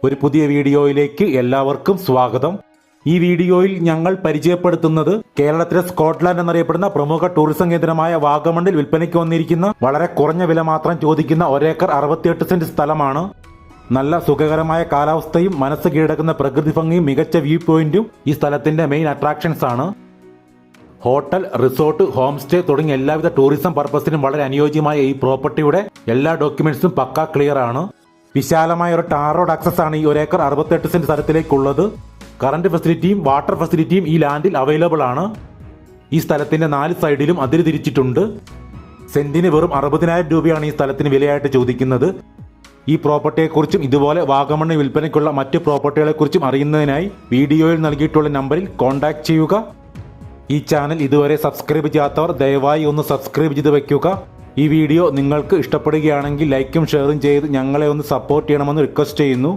ഒരു പുതിയ വീഡിയോയിലേക്ക് എല്ലാവർക്കും സ്വാഗതം. ഈ വീഡിയോയിൽ ഞങ്ങൾ പരിചയപ്പെടുത്തുന്നത് കേരളത്തിലെ സ്കോട്ട്ലാൻഡ് എന്നറിയപ്പെടുന്ന പ്രമുഖ ടൂറിസം കേന്ദ്രമായ വാഗമണ്ണിൽ വിൽപ്പനയ്ക്ക് വന്നിരിക്കുന്ന വളരെ കുറഞ്ഞ വില മാത്രം ചോദിക്കുന്ന 1 ഏക്കർ 68 സെന്റ് സ്ഥലമാണ്. നല്ല സുഖകരമായ കാലാവസ്ഥയും മനസ്സ് കീഴടക്കുന്ന പ്രകൃതി ഭംഗിയും മികച്ച വ്യൂ പോയിന്റും ഈ സ്ഥലത്തിന്റെ മെയിൻ അട്രാക്ഷൻസ് ആണ്. ഹോട്ടൽ, റിസോർട്ട്, ഹോം സ്റ്റേ തുടങ്ങിയ എല്ലാവിധ ടൂറിസം പർപ്പസിനും വളരെ അനുയോജ്യമായ ഈ പ്രോപ്പർട്ടിയുടെ എല്ലാ ഡോക്യുമെന്റ്സും പക്കാ ക്ലിയർ ആണ്. വിശാലമായ ഒരു ടാർ റോഡ് ആക്സസ് ആണ് ഈ 1 ഏക്കർ 68 സെന്റ് സ്ഥലത്തിലേക്കുള്ളത്. കറന്റ് ഫെസിലിറ്റിയും വാട്ടർ ഫെസിലിറ്റിയും ഈ ലാൻഡിൽ അവൈലബിൾ ആണ്. ഈ സ്ഥലത്തിന്റെ 4 സൈഡിലും അതിര് തിരിച്ചിട്ടുണ്ട്. സെന്റിന് വെറും 60,000 രൂപയാണ് ഈ സ്ഥലത്തിന് വിലയായിട്ട് ചോദിക്കുന്നത്. ഈ പ്രോപ്പർട്ടിയെക്കുറിച്ചും ഇതുപോലെ വാഗമണ്ണിൽ വിൽപ്പനയ്ക്കുള്ള മറ്റ് പ്രോപ്പർട്ടികളെക്കുറിച്ചും അറിയുന്നതിനായി വീഡിയോയിൽ നൽകിയിട്ടുള്ള നമ്പറിൽ കോൺടാക്ട് ചെയ്യുക. ഈ ചാനൽ ഇതുവരെ സബ്സ്ക്രൈബ് ചെയ്യാത്തവർ ദയവായി ഒന്ന് സബ്സ്ക്രൈബ് ചെയ്ത് വയ്ക്കുക. ഈ വീഡിയോ നിങ്ങൾക്ക് ഇഷ്ടപ്പെടുകയാണെങ്കിൽ ലൈക്കും ഷെയറും ചെയ്ത് ഞങ്ങളെ ഒന്ന് സപ്പോർട്ട് ചെയ്യണമെന്ന് റിക്വസ്റ്റ് ചെയ്യുന്നു.